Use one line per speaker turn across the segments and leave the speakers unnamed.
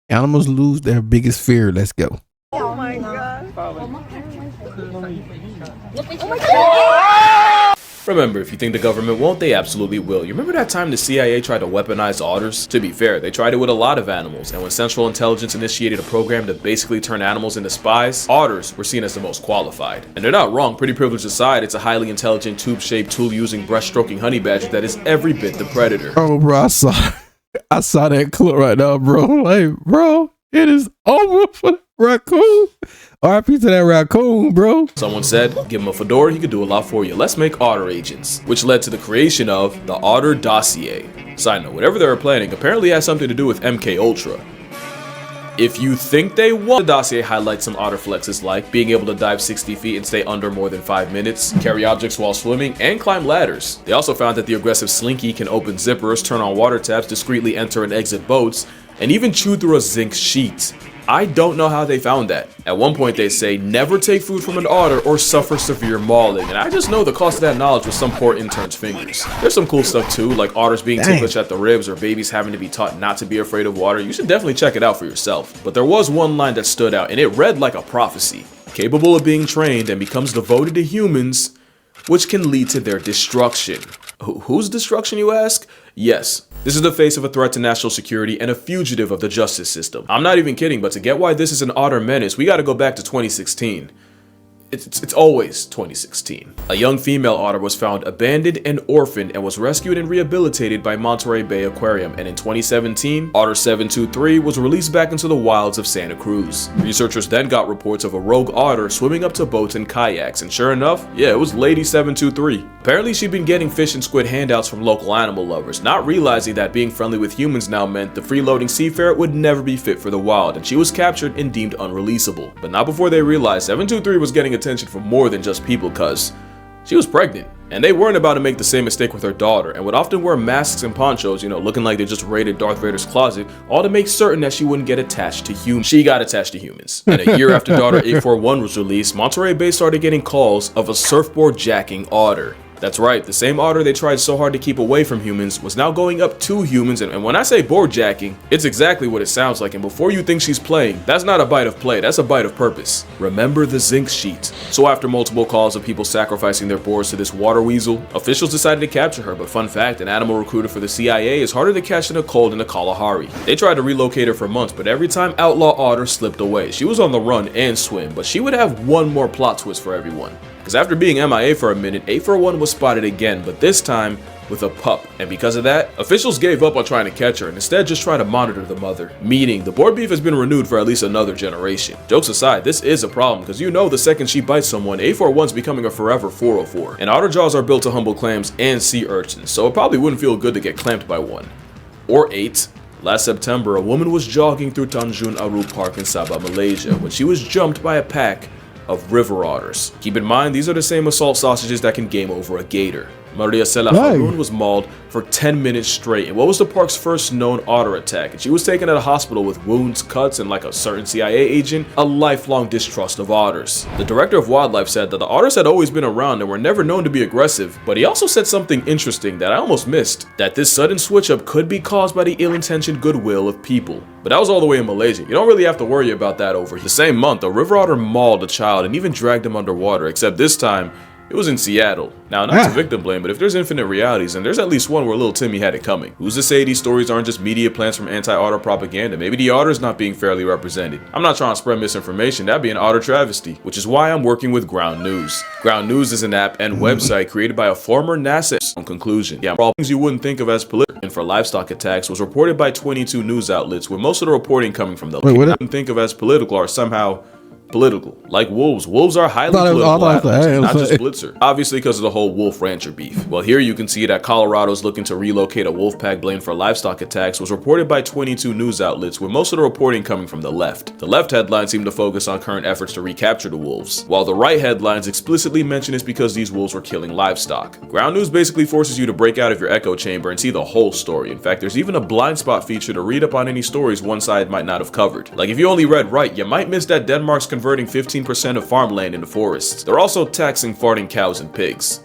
Animals lose their biggest fear. Let's go.
Oh my god.
Remember, if you think the government won't, they absolutely will. You remember that time the CIA tried to weaponize otters? To be fair, they tried it with a lot of animals, and when Central Intelligence initiated a program to basically turn animals into spies, otters were seen as the most qualified. And they're not wrong, pretty privilege aside, it's a highly intelligent, tube-shaped, tool-using, breast-stroking honey badger that is every bit the predator.
Oh, bro, I saw that clip right now, bro. Like, bro, it is over for the raccoon. RIP to that raccoon, bro.
Someone said, give him a fedora, he could do a lot for you. Let's make otter agents, which led to the creation of the Otter Dossier. Side note, whatever they were planning apparently has something to do with MK Ultra. If you think they won't, the dossier highlights some otter flexes like being able to dive 60 feet and stay under more than 5 minutes, carry objects while swimming, and climb ladders. They also found that the aggressive Slinky can open zippers, turn on water taps, discreetly enter and exit boats, and even chew through a zinc sheet. I don't know how they found that. At one point they say, never take food from an otter or suffer severe mauling, and I just know the cost of that knowledge was some poor intern's fingers. There's some cool stuff too, like otters being ticklish at the ribs or babies having to be taught not to be afraid of water. You should definitely check it out for yourself. But there was one line that stood out, and it read like a prophecy. Capable of being trained and becomes devoted to humans, which can lead to their destruction. Whose destruction, you ask? Yes, this is the face of a threat to national security and a fugitive of the justice system. I'm not even kidding, but to get why this is an otter menace, we gotta go back to 2016. It's always 2016. A young female otter was found abandoned and orphaned and was rescued and rehabilitated by Monterey Bay Aquarium, and in 2017, Otter 723 was released back into the wilds of Santa Cruz. Researchers then got reports of a rogue otter swimming up to boats and kayaks, and sure enough, yeah, it was Lady 723. Apparently she'd been getting fish and squid handouts from local animal lovers, not realizing that being friendly with humans now meant the freeloading seafarer would never be fit for the wild, and she was captured and deemed unreleasable. But not before they realized 723 was getting attention from more than just people, cuz she was pregnant, and they weren't about to make the same mistake with her daughter, and would often wear masks and ponchos, you know, looking like they just raided Darth Vader's closet, all to make certain that she wouldn't get attached to humans. She got attached to humans. And a year after Daughter 841 was released, Monterey Bay started getting calls of a surfboard jacking otter. That's right, the same otter they tried so hard to keep away from humans was now going up to humans, and when I say board jacking, it's exactly what it sounds like, and before you think she's playing, that's not a bite of play, that's a bite of purpose. Remember the zinc sheet. So after multiple calls of people sacrificing their boards to this water weasel, officials decided to capture her, but fun fact, an animal recruiter for the CIA is harder to catch than a cold in the Kalahari. They tried to relocate her for months, but every time outlaw otter slipped away. She was on the run and swim, but she would have one more plot twist for everyone. Because after being MIA for a minute, 841 was spotted again, but this time with a pup. And because of that, officials gave up on trying to catch her and instead just tried to monitor the mother. Meaning, the board beef has been renewed for at least another generation. Jokes aside, this is a problem because you know the second she bites someone, 841's becoming a forever 404. And otter jaws are built to humble clams and sea urchins, so it probably wouldn't feel good to get clamped by one. Or 8. Last September, a woman was jogging through Tanjung Aru Park in Sabah, Malaysia, when she was jumped by a pack of river otters. Keep in mind, these are the same assault sausages that can game over a gator. Maria Sela Harun was mauled for 10 minutes straight in what was the park's first known otter attack, and she was taken to the hospital with wounds, cuts, and like a certain CIA agent, a lifelong distrust of otters. The director of wildlife said that the otters had always been around and were never known to be aggressive, but he also said something interesting that I almost missed, that this sudden switch up could be caused by the ill-intentioned goodwill of people. But that was all the way in Malaysia. You don't really have to worry about that over here. The same month, a river otter mauled a child and even dragged him underwater, except this time, it was in Seattle. Now, not to victim blame, but if there's infinite realities, then there's at least one where little Timmy had it coming. Who's to say these stories aren't just media plants from anti-otter propaganda? Maybe the otter's not being fairly represented. I'm not trying to spread misinformation, that'd be an otter travesty, which is why I'm working with Ground News. Ground News is an app and website created by a former NASA. On conclusion, yeah, all things you wouldn't think of as political and for livestock attacks was reported by 22 news outlets, with most of the reporting coming from the wouldn't think of as political are somehow political, like wolves. Wolves are highly political animals, not just Blitzer. Obviously because of the whole wolf rancher beef. Well, here you can see that Colorado's looking to relocate a wolf pack blamed for livestock attacks was reported by 22 news outlets, with most of the reporting coming from the left. The left headlines seem to focus on current efforts to recapture the wolves, while the right headlines explicitly mention it's because these wolves were killing livestock. Ground News basically forces you to break out of your echo chamber and see the whole story. In fact, there's even a blind spot feature to read up on any stories one side might not have covered. Like if you only read right, you might miss that Denmark's converting 15% of farmland into forests. They're also taxing farting cows and pigs.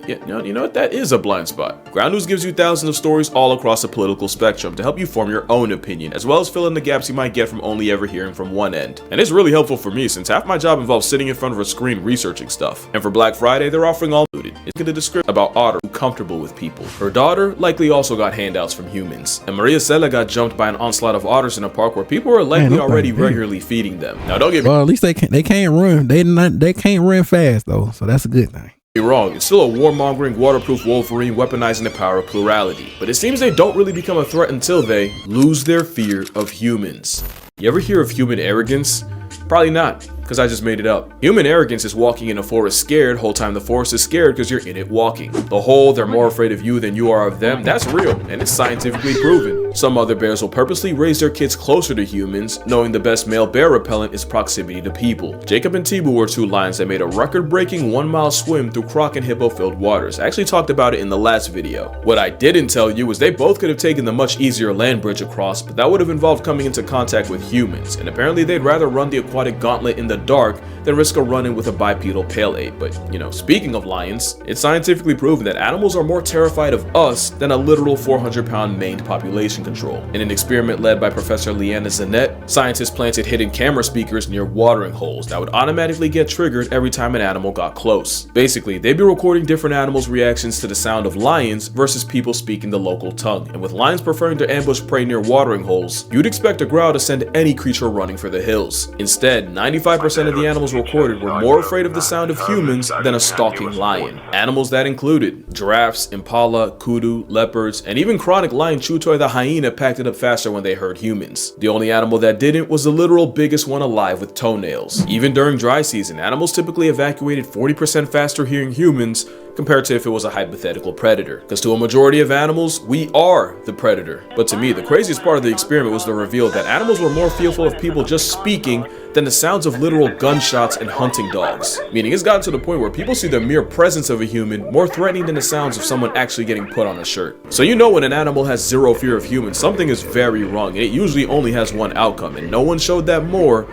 Yeah, you know what? That is a blind spot. Ground News gives you thousands of stories all across the political spectrum to help you form your own opinion, as well as fill in the gaps you might get from only ever hearing from one end. And it's really helpful for me since half my job involves sitting in front of a screen researching stuff. And for Black Friday, they're offering all included. It's in the description about Otter, who's comfortable with people. Her daughter likely also got handouts from humans. And Maria Cela got jumped by an onslaught of otters in a park where people were likely already regularly feeding them. Now don't get me
well, at least they can't run. They can't run fast though, so that's a good thing.
Wrong. It's still a warmongering, waterproof Wolverine weaponizing the power of plurality. But it seems they don't really become a threat until they lose their fear of humans. You ever hear of human arrogance? Probably not, because I just made it up. Human arrogance is walking in a forest scared, whole time the forest is scared because you're in it walking. The whole they're more afraid of you than you are of them, that's real, and it's scientifically proven. Some mother bears will purposely raise their kids closer to humans, knowing the best male bear repellent is proximity to people. Jacob and Tibu were 2 lions that made a record-breaking 1-mile swim through croc and hippo-filled waters. I actually talked about it in the last video. What I didn't tell you was they both could have taken the much easier land bridge across, but that would have involved coming into contact with humans, and apparently they'd rather run the aquatic gauntlet in the dark than risk a run-in with a bipedal pale ape. But, you know, speaking of lions, it's scientifically proven that animals are more terrified of us than a literal 400-pound maned population control. In an experiment led by Professor Leanna Zanette, scientists planted hidden camera speakers near watering holes that would automatically get triggered every time an animal got close. Basically, they'd be recording different animals' reactions to the sound of lions versus people speaking the local tongue. And with lions preferring to ambush prey near watering holes, you'd expect a growl to send any creature running for the hills. Instead, 95% of the animals recorded were more afraid of the sound of humans than a stalking lion. Animals that included giraffes, impala, kudu, leopards, and even chronic lion Chutoy the hyena packed it up faster when they heard humans. The only animal that didn't was the literal biggest one alive with toenails. Even during dry season, animals typically evacuated 40% faster hearing humans compared to if it was a hypothetical predator. Because to a majority of animals, we are the predator. But to me, the craziest part of the experiment was the reveal that animals were more fearful of people just speaking than the sounds of literal gunshots and hunting dogs. Meaning it's gotten to the point where people see the mere presence of a human more threatening than the sounds of someone actually getting put on a shirt. So you know when an animal has zero fear of humans, something is very wrong, and it usually only has one outcome, and no one showed that more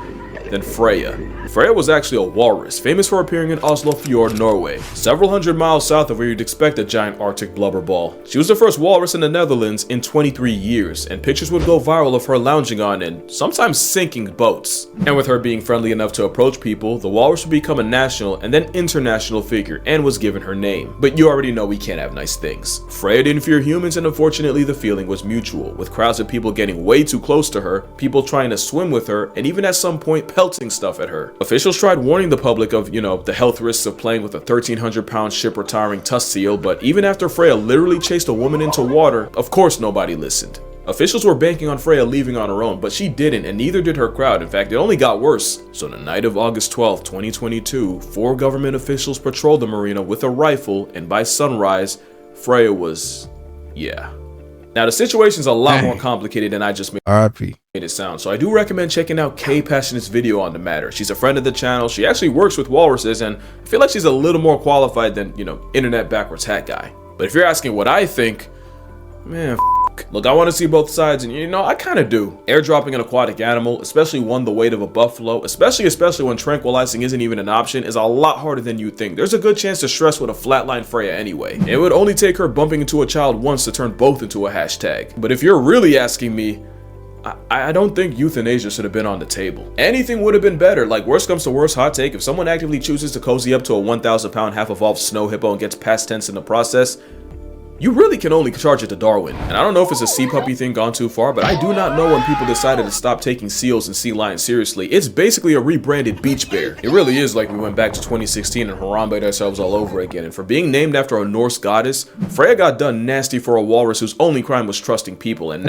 than Freya. Freya was actually a walrus, famous for appearing in Oslo Fjord, Norway, several hundred miles south of where you'd expect a giant Arctic blubber ball. She was the first walrus in the Netherlands in 23 years, and pictures would go viral of her lounging on and sometimes sinking boats. And with her being friendly enough to approach people, the walrus would become a national and then international figure and was given her name. But you already know we can't have nice things. Freya didn't fear humans, and unfortunately the feeling was mutual, with crowds of people getting way too close to her, people trying to swim with her, and even at some point pelting stuff at her. Officials tried warning the public of, the health risks of playing with a 1,300-pound ship-retiring tusk seal, but even after Freya literally chased a woman into water, of course nobody listened. Officials were banking on Freya leaving on her own, but she didn't, and neither did her crowd. In fact, it only got worse. So the night of August 12, 2022, 4 government officials patrolled the marina with a rifle, and by sunrise, Freya was, Now the situation's a lot more complicated than I just made it sound, so I do recommend checking out Kay Passionate's video on the matter. She's a friend of the channel, she actually works with walruses, and I feel like she's a little more qualified than, internet backwards hat guy. But if you're asking what I think, man, look, I want to see both sides, and I kind of do. Airdropping an aquatic animal, especially one the weight of a buffalo, especially when tranquilizing isn't even an option, is a lot harder than you think. There's a good chance to stress with a flatline Freya anyway. It would only take her bumping into a child once to turn both into a hashtag. But if you're really asking me, I don't think euthanasia should have been on the table. Anything would have been better. Like, worst comes to worst, hot take, if someone actively chooses to cozy up to a 1,000-pound half-evolved snow hippo and gets past tense in the process, you really can only charge it to Darwin. And I don't know if it's a sea puppy thing gone too far, but I do not know when people decided to stop taking seals and sea lions seriously. It's basically a rebranded beach bear. It really is like we went back to 2016 and Harambe'd ourselves all over again. And for being named after a Norse goddess, Freya got done nasty for a walrus whose only crime was trusting people. And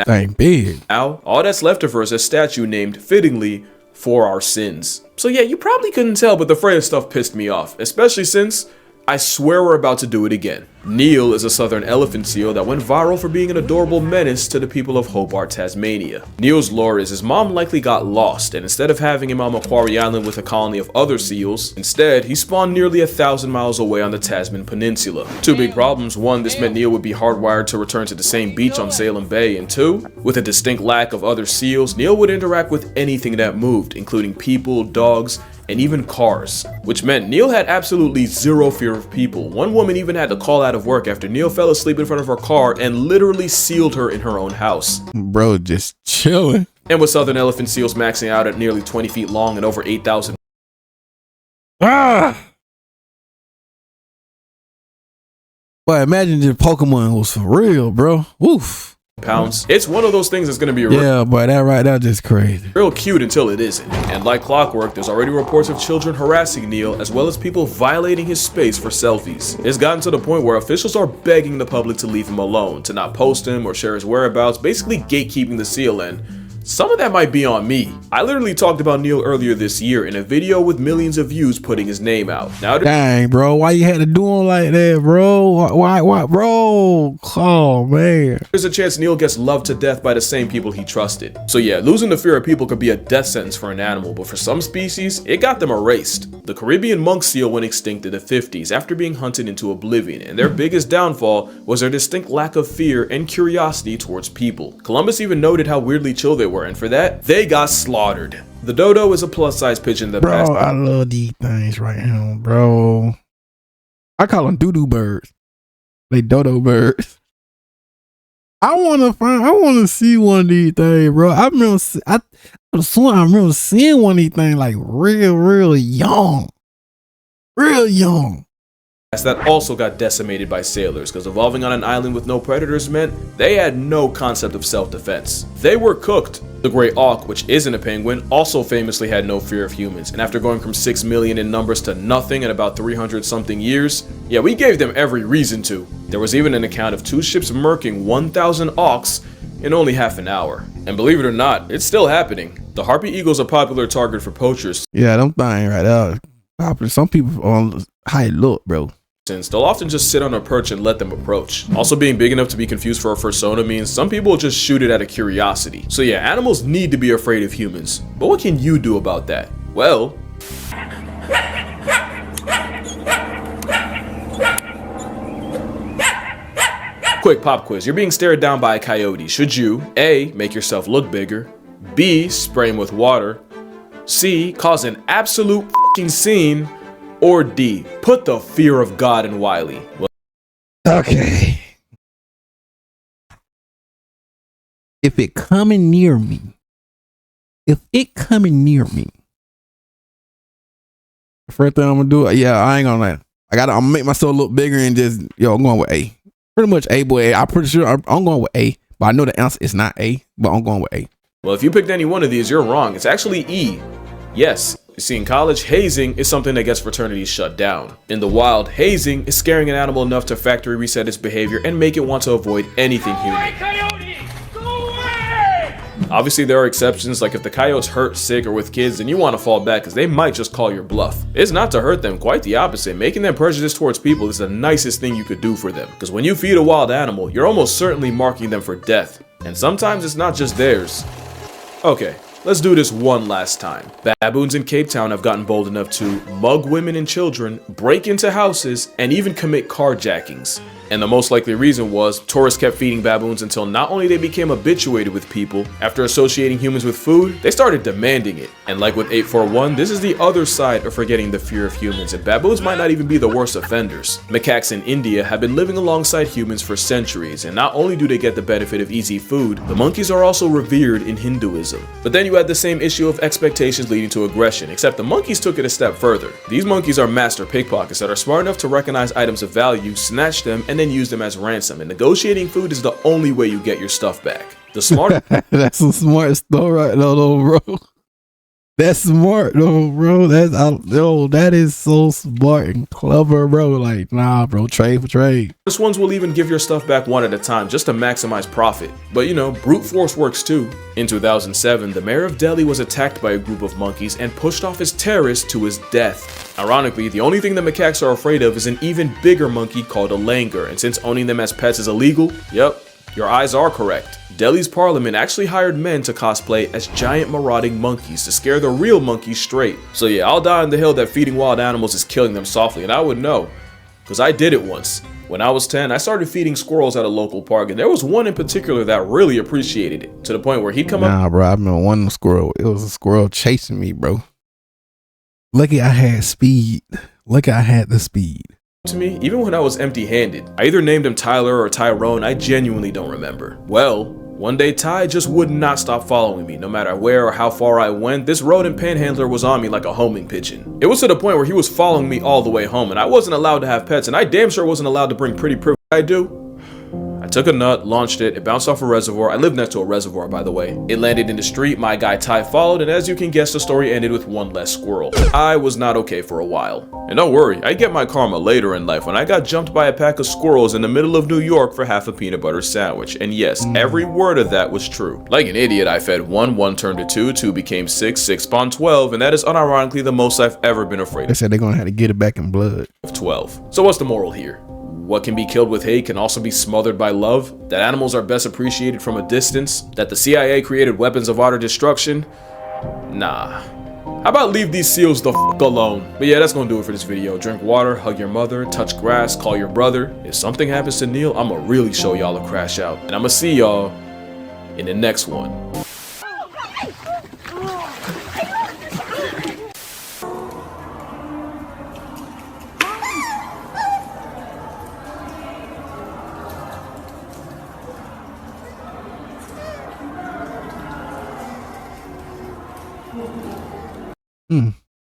now, all that's left of her is a statue named, fittingly, For Our Sins. So yeah, you probably couldn't tell, but the Freya stuff pissed me off, especially since I swear we're about to do it again. Neil is a southern elephant seal that went viral for being an adorable menace to the people of Hobart, Tasmania. Neil's lore is his mom likely got lost, and instead of having him on Macquarie Island with a colony of other seals, instead he spawned nearly 1,000 miles away on the Tasman Peninsula. 2 big problems: 1, this meant Neil would be hardwired to return to the same beach on Salem Bay, and 2, with a distinct lack of other seals, Neil would interact with anything that moved, including people, dogs, and even cars, which meant Neil had absolutely zero fear of people. One woman even had to call out of work after Neil fell asleep in front of her car and literally sealed her in her own house.
Bro, just chilling.
And with southern elephant seals maxing out at nearly 20 feet long and over 8,000
But imagine if Pokemon was for real, bro. Woof.
pounds, it's one of those things that's going to be
yeah, boy, that right now just crazy.
Real cute until it isn't. And like clockwork, there's already reports of children harassing Neil, as well as people violating his space for selfies. It's gotten to the point where officials are begging the public to leave him alone, to not post him or share his whereabouts, basically gatekeeping the seal, and some of that might be on me. I literally talked about Neil earlier this year in a video with millions of views putting his name out. Now,
dang, bro, why you had to do him like that, bro? Why, bro? Oh, man.
There's a chance Neil gets loved to death by the same people he trusted. So yeah, losing the fear of people could be a death sentence for an animal, but for some species, it got them erased. The Caribbean monk seal went extinct in the 50s after being hunted into oblivion, and their biggest downfall was their distinct lack of fear and curiosity towards people. Columbus even noted how weirdly chill they were, and for that, they got slaughtered. The dodo is a plus-size pigeon that passed.
Bro, I love these things right here, bro. I call them doo-doo birds. They dodo birds. I want to see one of these things, bro. I remember seeing one of these things like real young. Real young.
That also got decimated by sailors, because evolving on an island with no predators meant they had no concept of self-defense. They were cooked. The great auk, which isn't a penguin, also famously had no fear of humans, and after going from 6 million in numbers to nothing in about 300 something years, yeah, we gave them every reason to. There was even an account of 2 ships murking 1,000 auks in only half an hour. And believe it or not, it's still happening. The harpy eagle's a popular target for poachers.
Yeah, them things right there. Some people on how it look, bro.
Since they'll often just sit on a perch and let them approach. Also, being big enough to be confused for a fursona means some people will just shoot it out of curiosity. So yeah, animals need to be afraid of humans. But what can you do about that? Well, quick pop quiz. You're being stared down by a coyote. Should you A, make yourself look bigger, B, spray him with water, C, cause an absolute fucking scene, or D, put the fear of God in Wiley? Well,
okay. If it coming near me, the first thing I'm gonna do, yeah, I ain't gonna. I'm gonna make myself look bigger and just, I'm going with A. Pretty much A, boy. I'm pretty sure I'm going with A, but I know the answer is not A, but I'm going with A.
Well, if you picked any one of these, you're wrong. It's actually E. Yes. You see, in college, hazing is something that gets fraternities shut down. In the wild, hazing is scaring an animal enough to factory reset its behavior and make it want to avoid anything human.
Coyote, go away!
Obviously, there are exceptions, like if the coyote's hurt, sick, or with kids, then you want to fall back because they might just call your bluff. It's not to hurt them, quite the opposite. Making them prejudiced towards people is the nicest thing you could do for them. Because when you feed a wild animal, you're almost certainly marking them for death. And sometimes it's not just theirs. Okay. Let's do this one last time. Baboons in Cape Town have gotten bold enough to mug women and children, break into houses, and even commit carjackings. And the most likely reason was tourists kept feeding baboons until not only they became habituated with people, after associating humans with food, they started demanding it. And like with 841, this is the other side of forgetting the fear of humans, and baboons might not even be the worst offenders. Macaques in India have been living alongside humans for centuries, and not only do they get the benefit of easy food, the monkeys are also revered in Hinduism. But then you had the same issue of expectations leading to aggression, except the monkeys took it a step further. These monkeys are master pickpockets that are smart enough to recognize items of value, snatch them, and then use them as ransom, and negotiating food is the only way you get your stuff back. The smart
That's some smart stuff right now, though, bro. That's smart though, bro. That is so smart and clever, bro. Like, nah, bro, trade for trade.
This ones will even give your stuff back one at a time just to maximize profit. But brute force works too. In 2007, the mayor of Delhi was attacked by a group of monkeys and pushed off his terrace to his death. Ironically, the only thing the macaques are afraid of is an even bigger monkey called a langur, and since owning them as pets is illegal, yep, your eyes are correct. Delhi's parliament actually hired men to cosplay as giant marauding monkeys to scare the real monkeys straight. So yeah, I'll die on the hill that feeding wild animals is killing them softly, and I would know, because I did it once. When I was 10, I started feeding squirrels at a local park, and there was one in particular that really appreciated it, to the point where he'd come up.
Nah, bro, I remember one squirrel. It was a squirrel chasing me, bro. Lucky I had speed. Lucky I had the speed.
To me, even when I was empty-handed. I either named him Tyler or Tyrone, I genuinely don't remember. Well, one day Ty just would not stop following me, no matter where or how far I went. This rodent panhandler was on me like a homing pigeon. It was to the point where he was following me all the way home, and I wasn't allowed to have pets, and I damn sure wasn't allowed to bring pretty privilege. I do. I took a nut, launched it, it bounced off a reservoir. I live next to a reservoir, by the way. It landed in the street, my guy Ty followed, and as you can guess, the story ended with one less squirrel. I was not okay for a while. And don't worry, I get my karma later in life when I got jumped by a pack of squirrels in the middle of New York for half a peanut butter sandwich. And yes, every word of that was true. Like an idiot, I fed 1, 1 turned to 2, 2 became 6, 6 spawned 12, and that is unironically the most I've ever been afraid
They
of.
said they're gonna have to get it back in blood.
12. So what's the moral here? What can be killed with hate can also be smothered by love, that animals are best appreciated from a distance, that the CIA created weapons of utter destruction. Nah. How about leave these seals the f alone? But yeah, that's gonna do it for this video. Drink water, hug your mother, touch grass, call your brother. If something happens to Neil, I'ma really show y'all a crash out. And I'ma see y'all in the next one.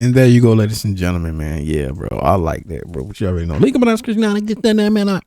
And there you go, ladies and gentlemen, man. Yeah, bro. I like that, bro. But you already know. Link up in the description now to get that man out.